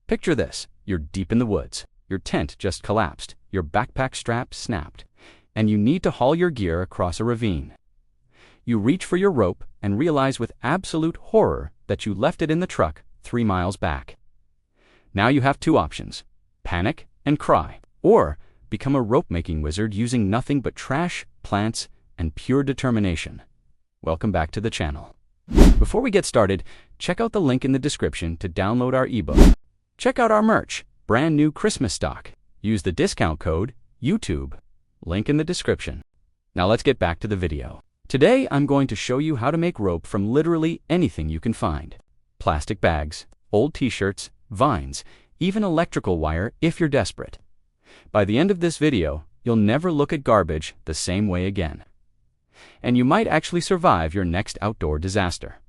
Picture this. You're deep in the woods. Your tent just collapsed. Your backpack strap snapped. And you need to haul your gear across a ravine. You reach for your rope and realize with absolute horror that you left it in the truck 3 miles back. Now you have 2 options: panic and cry, or become a rope-making wizard using nothing but trash, plants, and pure determination. Welcome back to the channel. Before we get started, check out the link in the description to download our ebook. Check out our merch, brand new Christmas stock. Use the discount code YouTube. Link in the description. Now let's get back to the video. Today I'm going to show you how to make rope from literally anything you can find. Plastic bags, old t-shirts, vines, even electrical wire if you're desperate. By the end of this video, you'll never look at garbage the same way again. And you might actually survive your next outdoor disaster.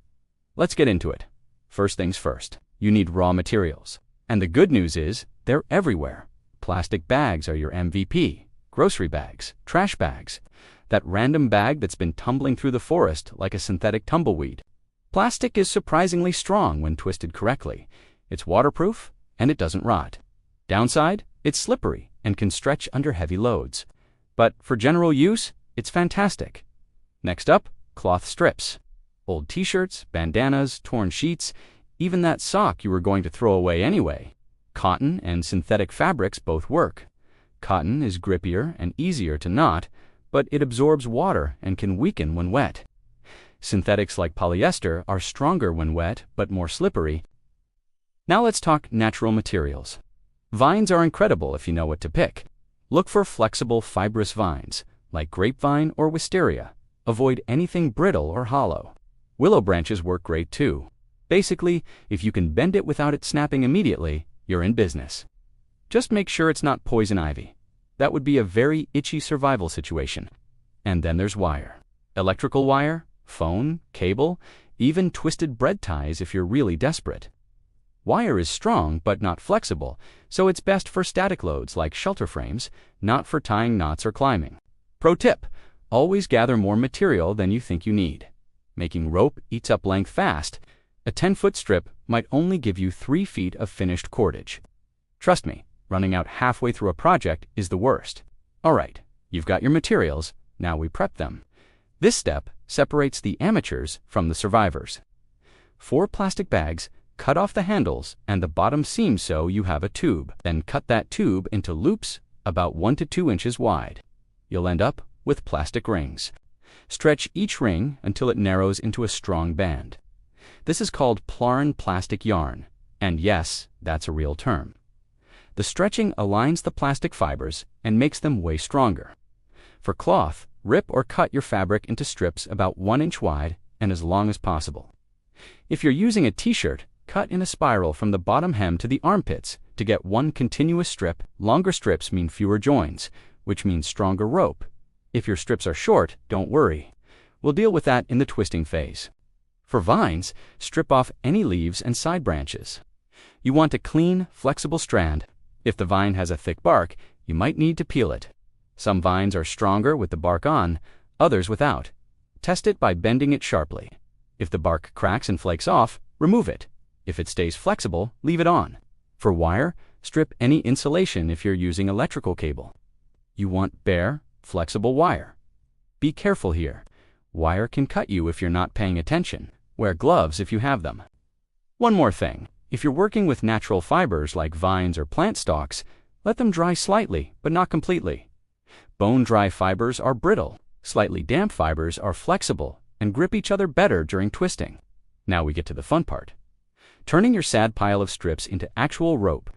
Let's get into it. First things first, you need raw materials. And the good news is, they're everywhere. Plastic bags are your MVP. Grocery bags, trash bags, that random bag that's been tumbling through the forest like a synthetic tumbleweed. Plastic is surprisingly strong when twisted correctly. It's waterproof, and it doesn't rot. Downside, it's slippery and can stretch under heavy loads. But for general use, it's fantastic. Next up, cloth strips. Old t-shirts, bandanas, torn sheets, even that sock you were going to throw away anyway. Cotton and synthetic fabrics both work. Cotton is grippier and easier to knot, but it absorbs water and can weaken when wet. Synthetics like polyester are stronger when wet, but more slippery. Now let's talk natural materials. Vines are incredible if you know what to pick. Look for flexible, fibrous vines, like grapevine or wisteria. Avoid anything brittle or hollow. Willow branches work great too. Basically, if you can bend it without it snapping immediately, you're in business. Just make sure it's not poison ivy. That would be a very itchy survival situation. And then there's wire. Electrical wire, phone, cable, even twisted bread ties if you're really desperate. Wire is strong but not flexible, so it's best for static loads like shelter frames, not for tying knots or climbing. Pro tip: always gather more material than you think you need. Making rope eats up length fast. A 10-foot strip might only give you 3 feet of finished cordage. Trust me, running out halfway through a project is the worst. Alright, you've got your materials, now we prep them. This step separates the amateurs from the survivors. 4 plastic bags, cut off the handles and the bottom seam so you have a tube. Then cut that tube into loops about 1 to 2 inches wide. You'll end up with plastic rings. Stretch each ring until it narrows into a strong band. This is called Plarn plastic yarn, and yes, that's a real term. The stretching aligns the plastic fibers and makes them way stronger. For cloth, rip or cut your fabric into strips about 1 inch wide and as long as possible. If you're using a t-shirt, cut in a spiral from the bottom hem to the armpits to get one continuous strip. Longer strips mean fewer joins, which means stronger rope. If your strips are short, don't worry. We'll deal with that in the twisting phase. For vines, strip off any leaves and side branches. You want a clean, flexible strand. If the vine has a thick bark, you might need to peel it. Some vines are stronger with the bark on, others without. Test it by bending it sharply. If the bark cracks and flakes off, remove it. If it stays flexible, leave it on. For wire, strip any insulation if you're using electrical cable. You want bare, flexible wire. Be careful here. Wire can cut you if you're not paying attention. Wear gloves if you have them. One more thing. If you're working with natural fibers like vines or plant stalks, let them dry slightly, but not completely. Bone-dry fibers are brittle. Slightly damp fibers are flexible and grip each other better during twisting. Now we get to the fun part. Turning your sad pile of strips into actual rope.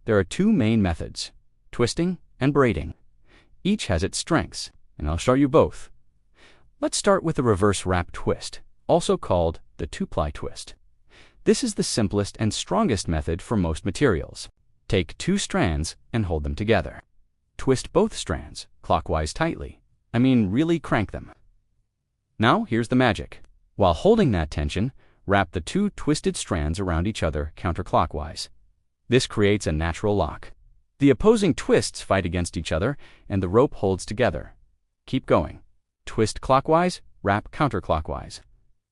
There are 2 main methods: twisting and braiding. Each has its strengths, and I'll show you both. Let's start with the reverse wrap twist, also called the 2-ply twist. This is the simplest and strongest method for most materials. Take 2 strands and hold them together. Twist both strands, clockwise tightly. I mean, really crank them. Now here's the magic. While holding that tension, wrap the 2 twisted strands around each other counterclockwise. This creates a natural lock. The opposing twists fight against each other, and the rope holds together. Keep going. Twist clockwise, wrap counterclockwise.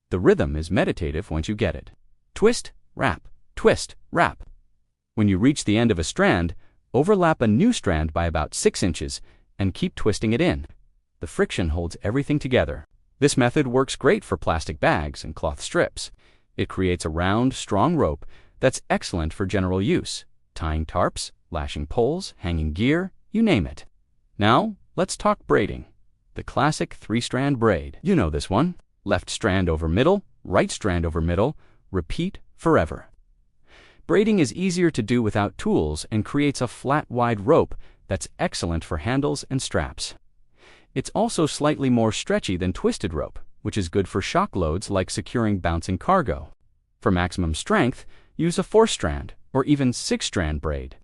The rhythm is meditative once you get it. Twist, wrap, twist, wrap. When you reach the end of a strand, overlap a new strand by about 6 inches and keep twisting it in. The friction holds everything together. This method works great for plastic bags and cloth strips. It creates a round, strong rope that's excellent for general use, tying tarps, lashing poles, hanging gear, you name it. Now, let's talk braiding. The classic 3-strand braid. You know this one. Left strand over middle, right strand over middle, repeat forever. Braiding is easier to do without tools and creates a flat, wide rope that's excellent for handles and straps. It's also slightly more stretchy than twisted rope, which is good for shock loads like securing bouncing cargo. For maximum strength, use a 4-strand or even 6-strand braid.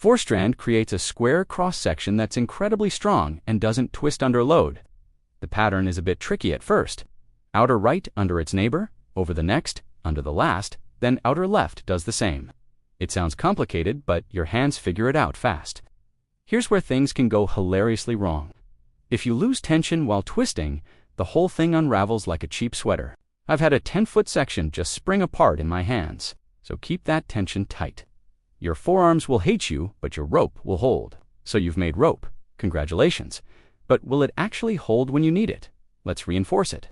4-strand creates a square cross-section that's incredibly strong and doesn't twist under load. The pattern is a bit tricky at first. Outer right under its neighbor, over the next, under the last, then outer left does the same. It sounds complicated, but your hands figure it out fast. Here's where things can go hilariously wrong. If you lose tension while twisting, the whole thing unravels like a cheap sweater. I've had a 10-foot section just spring apart in my hands, so keep that tension tight. Your forearms will hate you, but your rope will hold. So you've made rope. Congratulations. But will it actually hold when you need it? Let's reinforce it.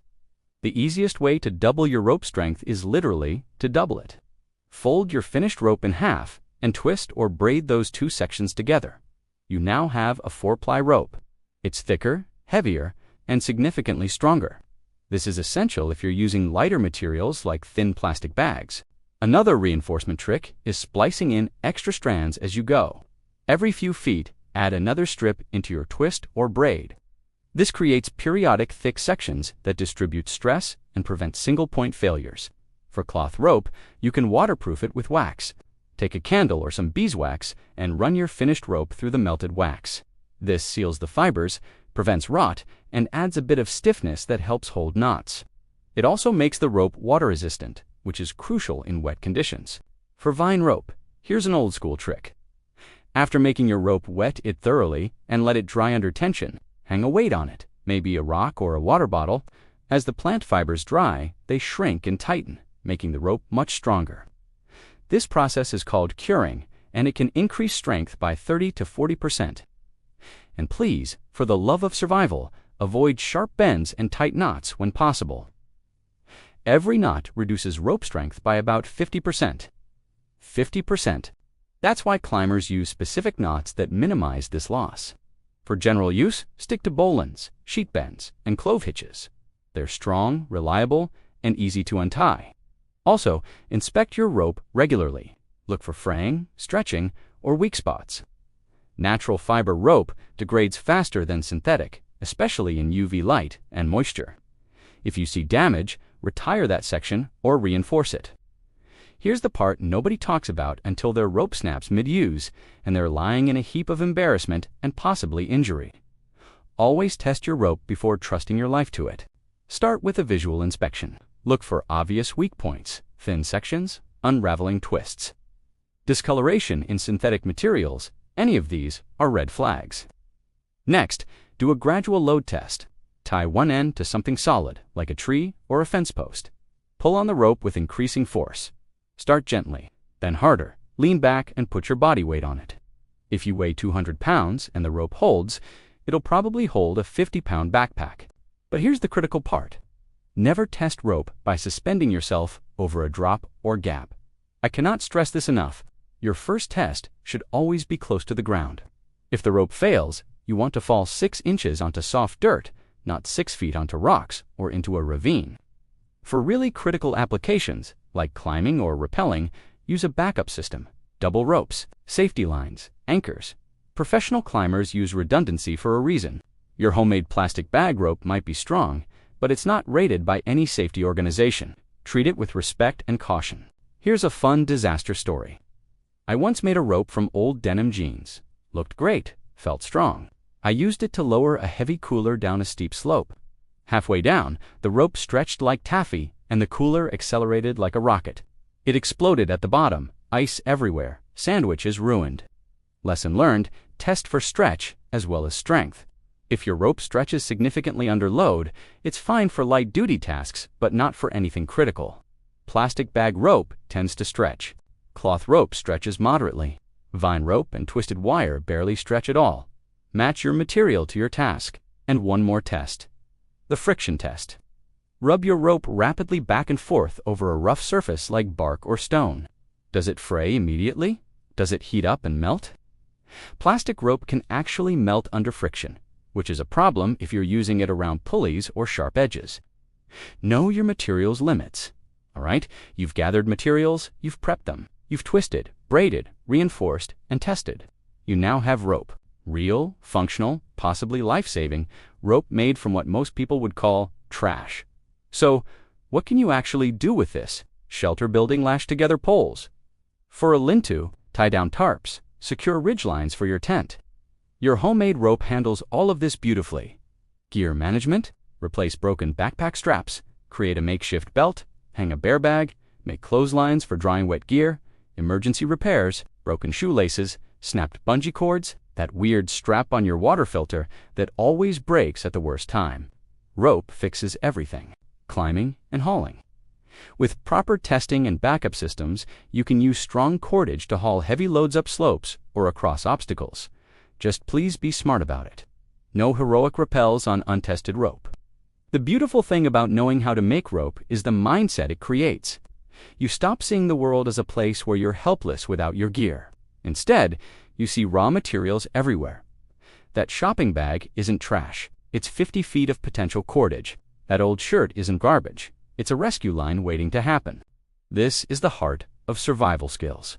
The easiest way to double your rope strength is literally to double it. Fold your finished rope in half and twist or braid those 2 sections together. You now have a 4-ply rope. It's thicker, heavier, and significantly stronger. This is essential if you're using lighter materials like thin plastic bags. Another reinforcement trick is splicing in extra strands as you go. Every few feet, add another strip into your twist or braid. This creates periodic thick sections that distribute stress and prevent single-point failures. For cloth rope, you can waterproof it with wax. Take a candle or some beeswax and run your finished rope through the melted wax. This seals the fibers, prevents rot, and adds a bit of stiffness that helps hold knots. It also makes the rope water-resistant, which is crucial in wet conditions. For vine rope, here's an old-school trick. After making your rope, wet it thoroughly and let it dry under tension. Hang a weight on it, maybe a rock or a water bottle. As the plant fibers dry, they shrink and tighten, making the rope much stronger. This process is called curing, and it can increase strength by 30 to 40%. And please, for the love of survival, avoid sharp bends and tight knots when possible. Every knot reduces rope strength by about 50%. 50%. That's why climbers use specific knots that minimize this loss. For general use, stick to bowlines, sheet bends, and clove hitches. They're strong, reliable, and easy to untie. Also, inspect your rope regularly. Look for fraying, stretching, or weak spots. Natural fiber rope degrades faster than synthetic, especially in UV light and moisture. If you see damage, retire that section or reinforce it. Here's the part nobody talks about until their rope snaps mid-use and they're lying in a heap of embarrassment and possibly injury. Always test your rope before trusting your life to it. Start with a visual inspection. Look for obvious weak points, thin sections, unraveling twists. Discoloration in synthetic materials, any of these are red flags. Next, do a gradual load test. Tie one end to something solid, like a tree or a fence post. Pull on the rope with increasing force. Start gently, then harder. Lean back and put your body weight on it. If you weigh 200 pounds and the rope holds, it'll probably hold a 50-pound backpack. But here's the critical part. Never test rope by suspending yourself over a drop or gap. I cannot stress this enough. Your first test should always be close to the ground. If the rope fails, you want to fall 6 inches onto soft dirt, not 6 feet onto rocks or into a ravine. For really critical applications, like climbing or rappelling, use a backup system, double ropes, safety lines, anchors. Professional climbers use redundancy for a reason. Your homemade plastic bag rope might be strong, but it's not rated by any safety organization. Treat it with respect and caution. Here's a fun disaster story. I once made a rope from old denim jeans. Looked great, felt strong. I used it to lower a heavy cooler down a steep slope. Halfway down, the rope stretched like taffy and the cooler accelerated like a rocket. It exploded at the bottom, ice everywhere, sandwiches ruined. Lesson learned, test for stretch as well as strength. If your rope stretches significantly under load, it's fine for light-duty tasks, but not for anything critical. Plastic bag rope tends to stretch. Cloth rope stretches moderately. Vine rope and twisted wire barely stretch at all. Match your material to your task. And one more test. The friction test. Rub your rope rapidly back and forth over a rough surface like bark or stone. Does it fray immediately? Does it heat up and melt? Plastic rope can actually melt under friction, which is a problem if you're using it around pulleys or sharp edges. Know your material's limits. All right, you've gathered materials, you've prepped them, you've twisted, braided, reinforced, and tested. You now have rope. Real, functional, possibly life-saving rope made from what most people would call trash. So, what can you actually do with this? Shelter building lashed-together poles. For a lean-to, tie down tarps. Secure ridgelines for your tent. Your homemade rope handles all of this beautifully. Gear management. Replace broken backpack straps. Create a makeshift belt. Hang a bear bag. Make clotheslines for drying wet gear. Emergency repairs. Broken shoelaces. Snapped bungee cords. That weird strap on your water filter that always breaks at the worst time. Rope fixes everything. Climbing and hauling. With proper testing and backup systems, you can use strong cordage to haul heavy loads up slopes or across obstacles. Just please be smart about it. No heroic rappels on untested rope. The beautiful thing about knowing how to make rope is the mindset it creates. You stop seeing the world as a place where you're helpless without your gear. Instead, you see raw materials everywhere. That shopping bag isn't trash. It's 50 feet of potential cordage. That old shirt isn't garbage. It's a rescue line waiting to happen. This is the heart of survival skills.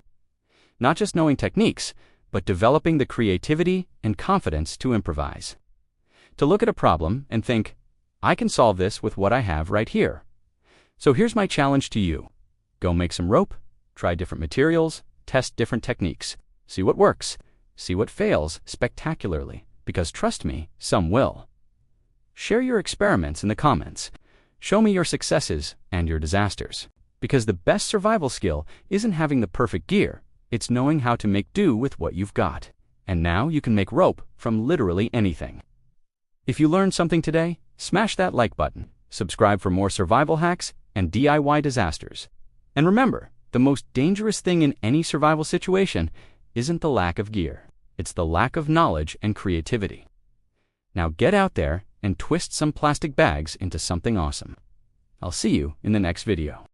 Not just knowing techniques, but developing the creativity and confidence to improvise. To look at a problem and think, I can solve this with what I have right here. So here's my challenge to you. Go make some rope, try different materials, test different techniques. See what works, see what fails spectacularly, because trust me, some will. Share your experiments in the comments. Show me your successes and your disasters. Because the best survival skill isn't having the perfect gear, it's knowing how to make do with what you've got. And now you can make rope from literally anything. If you learned something today, smash that like button, subscribe for more survival hacks and DIY disasters. And remember, the most dangerous thing in any survival situation isn't the lack of gear. It's the lack of knowledge and creativity. Now get out there and twist some plastic bags into something awesome. I'll see you in the next video.